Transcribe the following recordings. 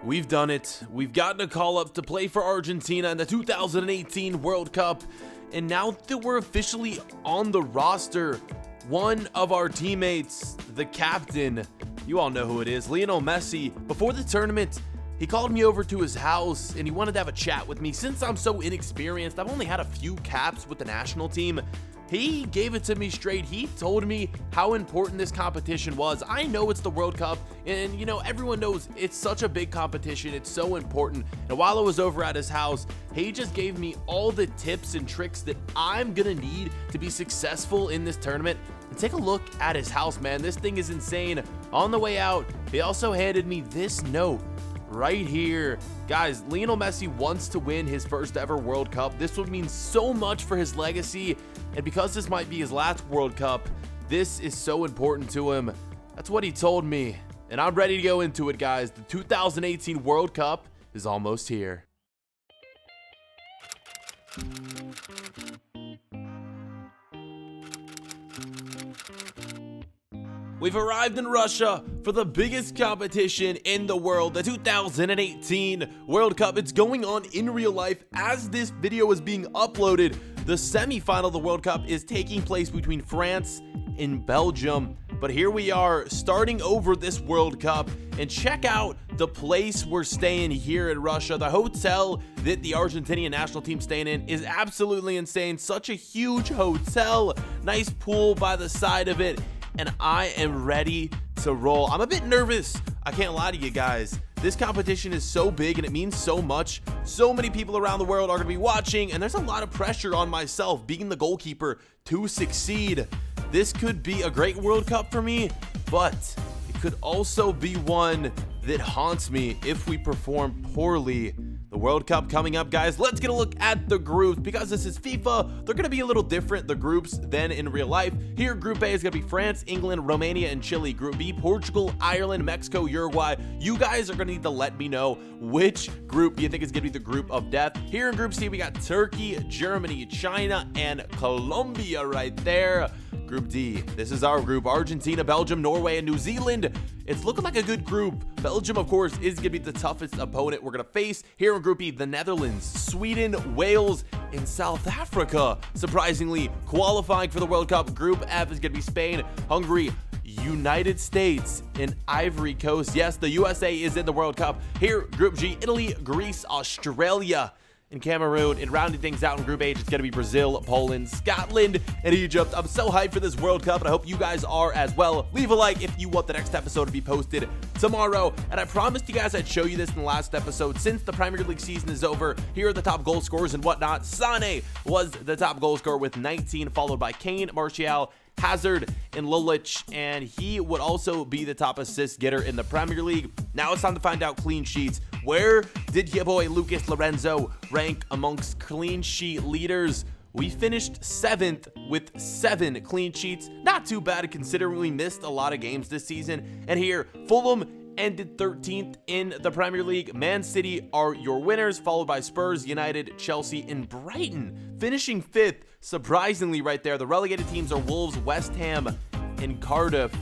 We've done it. We've gotten a call up to play for Argentina in the 2018 World Cup. And now that we're officially on the roster, one of our teammates, the captain, you all know who it is, Lionel Messi, before the tournament, he called me over to his house and he wanted to have a chat with me. Since I'm so inexperienced, I've only had a few caps with the national team. He gave it to me straight. He told me how important this competition was. I know it's the World Cup, and everyone knows it's such a big competition. It's so important. And while I was over at his house, he just gave me all the tips and tricks that I'm gonna need to be successful in this tournament. And take a look at his house, man. This thing is insane. On the way out, he also handed me this note right here. Guys, Lionel Messi wants to win his first ever World Cup. This would mean so much for his legacy, and because this might be his last World Cup, this is so important to him. That's what he told me, and I'm ready to go into it, guys. The 2018 World Cup is almost here. We've arrived in Russia for the biggest competition in the world, the 2018 World Cup. It's going on in real life as this video is being uploaded. The semi-final of the World Cup is taking place between France and Belgium. But here we are starting over this World Cup, and check out the place we're staying here in Russia. The hotel that the Argentinian national team's staying in is absolutely insane. Such a huge hotel, nice pool by the side of it. And I am ready to roll. I'm a bit nervous. I can't lie to you guys. This competition is so big and it means so much. So many people around the world are going to be watching, and there's a lot of pressure on myself being the goalkeeper to succeed. This could be a great World Cup for me, but it could also be one that haunts me if we perform poorly. The World Cup coming up, guys. Let's get a look at the groups. Because this is FIFA, they're going to be a little different, the groups, than in real life. Here, Group A is going to be France, England, Romania, and Chile. Group B, Portugal, Ireland, Mexico, Uruguay. You guys are going to need to let me know which group you think is going to be the group of death. Here in Group C, we got Turkey, Germany, China, and Colombia right there. Group D, this is our group. Argentina, Belgium, Norway, and New Zealand. It's looking like a good group. Belgium, of course, is going to be the toughest opponent we're going to face. Here in Group E, the Netherlands, Sweden, Wales, and South Africa. Surprisingly, qualifying for the World Cup. Group F is going to be Spain, Hungary, United States, and Ivory Coast. Yes, the USA is in the World Cup. Here, Group G, Italy, Greece, Australia, and Cameroon. And rounding things out in Group H, it's going to be Brazil, Poland, Scotland, and Egypt. I'm so hyped for this World Cup, and I hope you guys are as well. Leave a like if you want the next episode to be posted tomorrow. And I promised you guys I'd show you this in the last episode. Since the Premier League season is over, here are the top goal scorers and whatnot. Sané was the top goal scorer with 19, followed by Kane, Martial, Hazard, and Lulic, and he would also be the top assist getter in the Premier League. Now it's time to find out clean sheets. Where did your boy Lucas Lorenzo rank amongst clean sheet leaders? We finished 7th with 7 clean sheets. Not too bad considering we missed a lot of games this season. And here, Fulham ended 13th in the Premier League. Man City are your winners, followed by Spurs, United, Chelsea, and Brighton, finishing 5th. Surprisingly right there, the relegated teams are Wolves, West Ham, and Cardiff.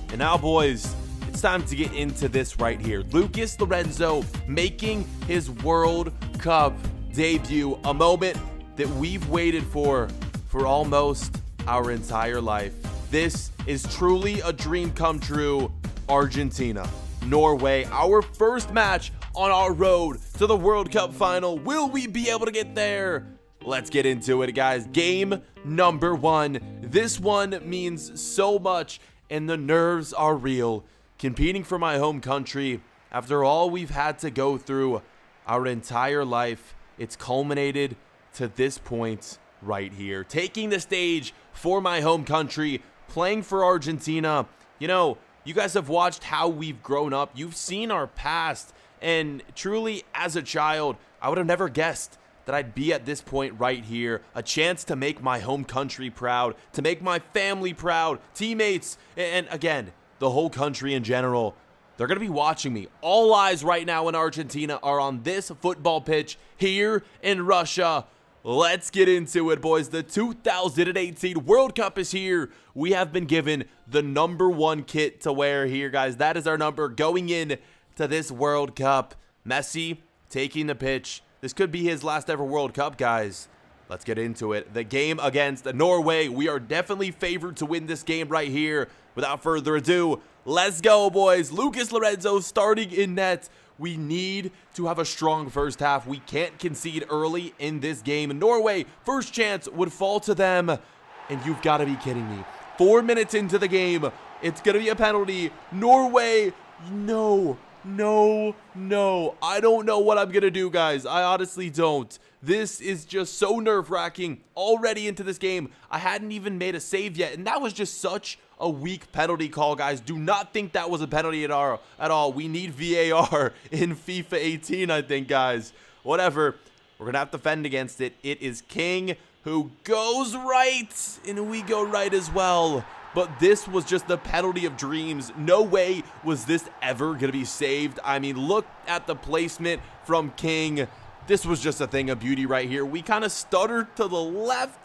And now, boys, it's time to get into this right here. Lucas Lorenzo making his World Cup debut, a moment that we've waited for almost our entire life. This is truly a dream come true. Argentina, Norway, our first match on our road to the World Cup final. Will we be able to get there? Let's get into it, guys. Game number 1. This one means so much, and the nerves are real. Competing for my home country, after all we've had to go through our entire life, it's culminated to this point right here. Taking the stage for my home country, playing for Argentina. You guys have watched how we've grown up. You've seen our past, and truly, as a child, I would have never guessed that I'd be at this point right here. A chance to make my home country proud, to make my family proud, teammates, and again, the whole country in general. They're going to be watching me. All eyes right now in Argentina are on this football pitch here in Russia. Let's get into it, boys. The 2018 World Cup is here. We have been given the number 1 kit to wear here, guys. That is our number going in to this World Cup. Messi taking the pitch. This could be his last ever World Cup, guys. Let's get into it. The game against Norway. We are definitely favored to win this game right here. Without further ado, let's go, boys. Lucas Lorenzo starting in net. We need to have a strong first half. We can't concede early in this game. Norway, first chance would fall to them. And you've got to be kidding me. 4 minutes into the game, it's going to be a penalty. Norway, no. I don't know what I'm going to do, guys. I honestly don't. This is just so nerve-wracking. Already into this game, I hadn't even made a save yet, and that was just such a weak penalty call, guys. Do not think that was a penalty at all. We need VAR in FIFA 18, I think, guys. Whatever. We're going to have to fend against it. It is King who goes right, and we go right as well. But this was just the penalty of dreams. No way was this ever going to be saved. I mean, look at the placement from King. This was just a thing of beauty right here. We kind of stuttered to the left,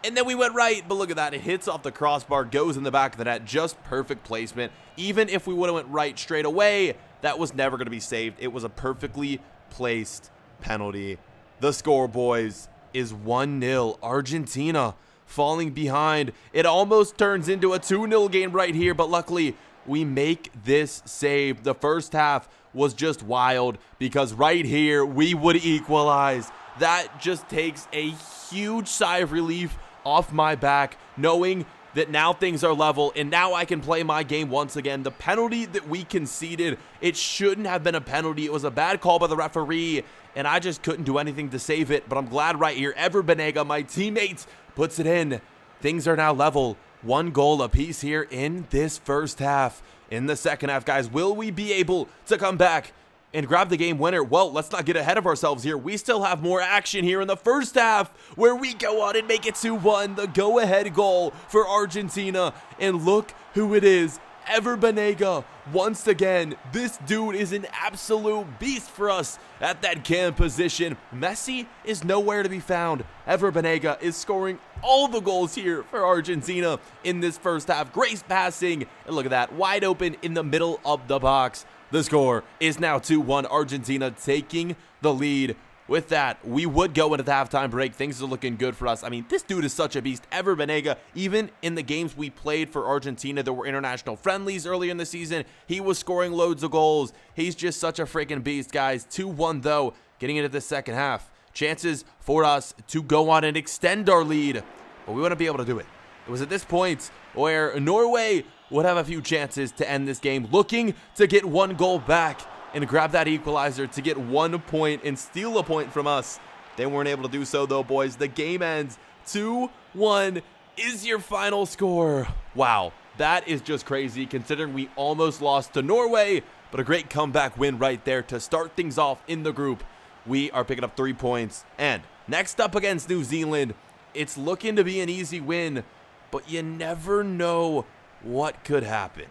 and then we went right. But look at that. It hits off the crossbar, goes in the back of the net. Just perfect placement. Even if we would have went right straight away, that was never going to be saved. It was a perfectly placed penalty. The score, boys, is 1-0. Argentina falling behind. It almost turns into a 2-0 game right here, but luckily we make this save. The first half was just wild because right here we would equalize. That just takes a huge sigh of relief off my back, knowing that now things are level and now I can play my game once again. The penalty that we conceded, it shouldn't have been a penalty. It was a bad call by the referee, and I just couldn't do anything to save it. But I'm glad right here, Banega, my teammate, puts it in. Things are now level. 1 goal apiece here in this first half. In the second half, guys, will we be able to come back and grab the game winner? Well, let's not get ahead of ourselves here. We still have more action here in the first half where we go on and make it 2-1. The go-ahead goal for Argentina. And look who it is. Banega. Once again, this dude is an absolute beast for us at that cam position. Messi is nowhere to be found. Banega is scoring all the goals here for Argentina in this first half. Great passing, and look at that, wide open in the middle of the box. The score is now 2-1, Argentina taking the lead. With that, we would go into the halftime break. Things are looking good for us. I mean, this dude is such a beast. Banega, even in the games we played for Argentina, there were international friendlies earlier in the season. He was scoring loads of goals. He's just such a freaking beast, guys. 2-1, though, getting into the second half. Chances for us to go on and extend our lead, but we wouldn't be able to do it. It was at this point where Norway would have a few chances to end this game, looking to get 1 goal back and grab that equalizer to get 1 point and steal a point from us. They weren't able to do so, though, boys. The game ends 2-1 is your final score. Wow, that is just crazy considering we almost lost to Norway, but a great comeback win right there to start things off in the group. We are picking up 3 points. And next up against New Zealand, it's looking to be an easy win, but you never know what could happen.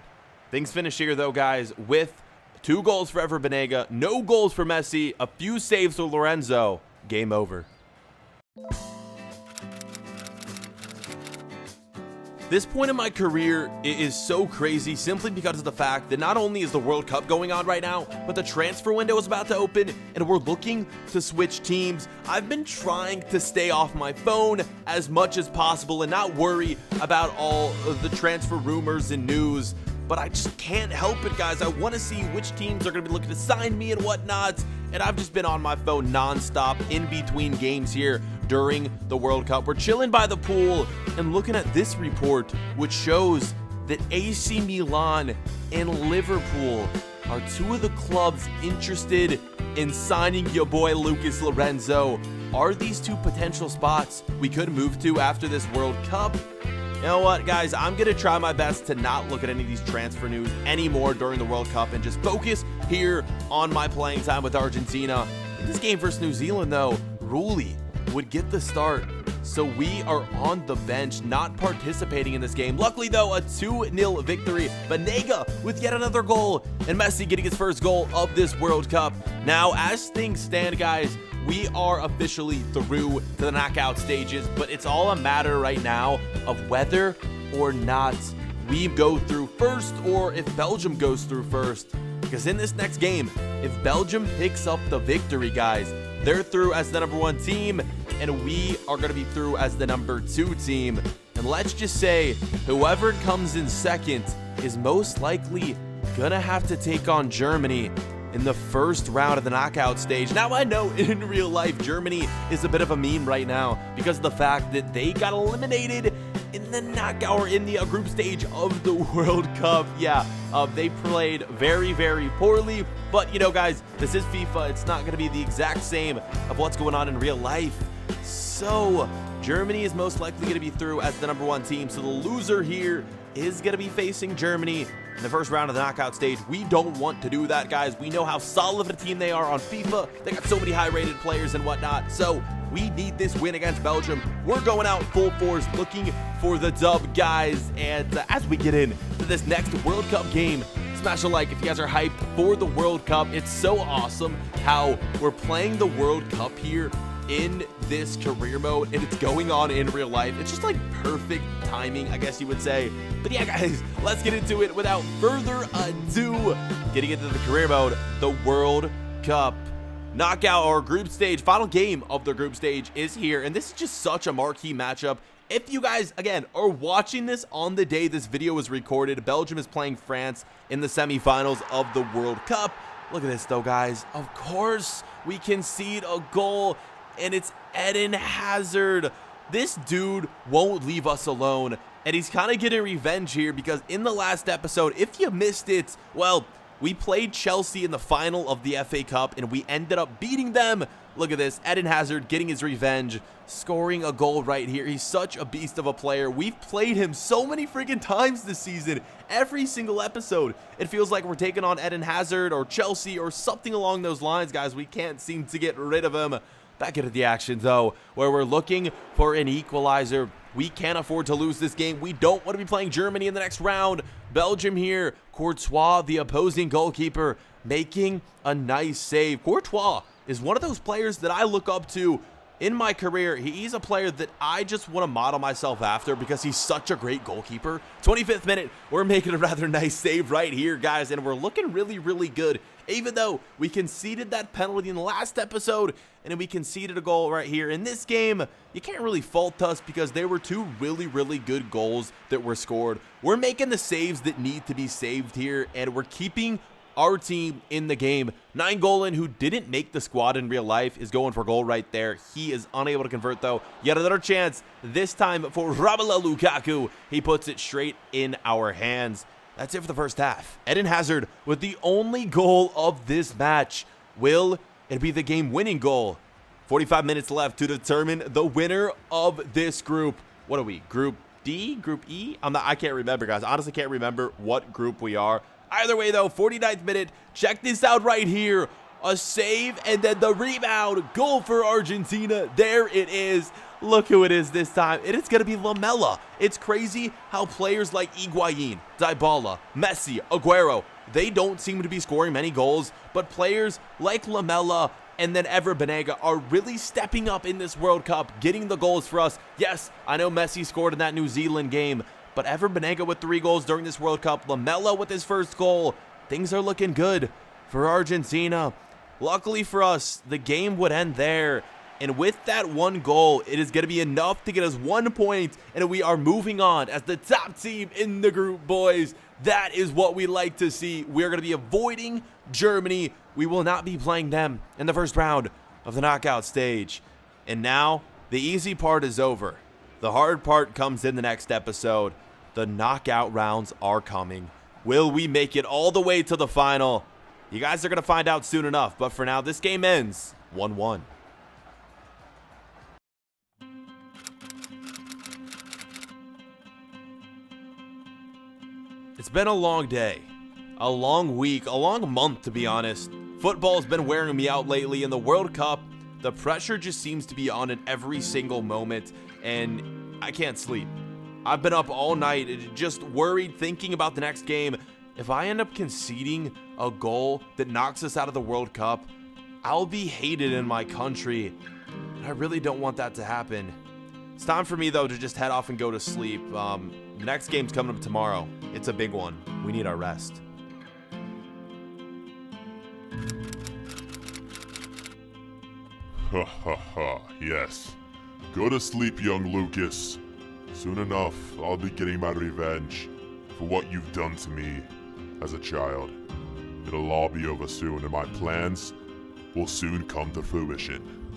Things finish here, though, guys, with 2 goals for Banega, no goals for Messi, a few saves for Lorenzo. Game over. This point in my career is so crazy simply because of the fact that not only is the World Cup going on right now, but the transfer window is about to open and we're looking to switch teams. I've been trying to stay off my phone as much as possible and not worry about all of the transfer rumors and news, but I just can't help it, guys. I want to see which teams are going to be looking to sign me and whatnot, and I've just been on my phone nonstop in between games here during the World Cup. We're chilling by the pool and looking at this report, which shows that AC Milan and Liverpool are 2 of the clubs interested in signing your boy Lucas Lorenzo. Are these 2 potential spots we could move to after this World Cup? You know what, guys? I'm going to try my best to not look at any of these transfer news anymore during the World Cup and just focus here on my playing time with Argentina. In this game versus New Zealand, though, Rulli would get the start, so we are on the bench, not participating in this game. Luckily, though, a 2-0 victory. Banega with yet another goal, and Messi getting his first goal of this World Cup. Now, as things stand, guys, we are officially through to the knockout stages, but it's all a matter right now of whether or not we go through first, or if Belgium goes through first. because in this next game, if Belgium picks up the victory, guys, they're through as the #1 team, and we are going to be through as the #2 team. And let's just say whoever comes in second is most likely going to have to take on Germany in the first round of the knockout stage. Now, I know in real life, Germany is a bit of a meme right now because of the fact that they got eliminated in the knockout or in the group stage of the World Cup. Yeah, they played very, very poorly. But, you know, guys, this is FIFA. It's not going to be the exact same of what's going on in real life. So, Germany is most likely going to be through as the #1 team. So, the loser here is going to be facing Germany in the first round of the knockout stage. We don't want to do that, guys. We know how solid of a team they are on FIFA. They got so many high-rated players and whatnot. So, we need this win against Belgium. We're going out full force looking for the dub, guys. And as we get into this next World Cup game, smash a like if you guys are hyped for the World Cup. It's so awesome how we're playing the World Cup here in this career mode, and it's going on in real life. It's just like perfect timing, I guess you would say. But yeah, guys, let's get into it without further ado. Getting into the career mode, the World Cup knockout or group stage, final game of the group stage is here, and this is just such a marquee matchup. If you guys, again, are watching this on the day this video was recorded, Belgium is playing France in the semifinals of the World Cup. Look at this, though, guys. Of course, we concede a goal, and it's Eden Hazard. This dude won't leave us alone, and he's kind of getting revenge here because in the last episode, if you missed it, well, we played Chelsea in the final of the FA Cup, and we ended up beating them. Look at this, Eden Hazard getting his revenge, scoring a goal right here. He's such a beast of a player. We've played him so many freaking times this season. Every single episode, it feels like we're taking on Eden Hazard or Chelsea or something along those lines, guys. We can't seem to get rid of him. Back into the action, though, where we're looking for an equalizer. We can't afford to lose this game. We don't want to be playing Germany in the next round. Belgium here. Courtois, the opposing goalkeeper, making a nice save. Courtois is one of those players that I look up to in my career. He's a player that I just want to model myself after because he's such a great goalkeeper. 25th minute, we're making a rather nice save right here, guys, and we're looking really, really good. Even though we conceded that penalty in the last episode, and then we conceded a goal right here in this game, you can't really fault us because there were two really, really good goals that were scored. We're making the saves that need to be saved here, and we're keeping our team in the game. Nainggolan, who didn't make the squad in real life, is going for goal right there. He is unable to convert, though. Yet another chance, this time for Romelu Lukaku. He puts it straight in our hands. That's it for the first half. Eden Hazard with the only goal of this match. Will it be the game-winning goal? 45 minutes left to determine the winner of this group. What are we? Group D? Group E? I can't remember, guys. Honestly, can't remember what group we are. Either way, though, 49th minute. Check this out right here. A save and then the rebound. Goal for Argentina. There it is. Look who it is this time. It is going to be Lamela. It's crazy how players like Higuain, Dybala, Messi, Aguero, they don't seem to be scoring many goals, but players like Lamela and then Ever Banega are really stepping up in this World Cup, getting the goals for us. Yes, I know Messi scored in that New Zealand game, but Ever Banega with 3 goals during this World Cup, Lamela with his first goal. Things are looking good for Argentina. Luckily for us, the game would end there. And with that 1 goal, it is going to be enough to get us 1 point, and we are moving on as the top team in the group, boys. That is what we like to see. We're going to be avoiding Germany. We will not be playing them in the first round of the knockout stage. And now, the easy part is over. The hard part comes in the next episode. The knockout rounds are coming. Will we make it all the way to the final? You guys are going to find out soon enough, but for now, this game ends 1-1. It's been a long day, a long week, a long month, to be honest. Football's been wearing me out lately. In the World Cup, the pressure just seems to be on in every single moment, and I can't sleep. I've been up all night, just worried, thinking about the next game. If I end up conceding a goal that knocks us out of the World Cup, I'll be hated in my country. I really don't want that to happen. It's time for me, though, to just head off and go to sleep. The next game's coming up tomorrow. It's a big one. We need our rest. Ha ha ha, yes. Go to sleep, young Lucas. Soon enough, I'll be getting my revenge for what you've done to me as a child. It'll all be over soon, and my plans will soon come to fruition.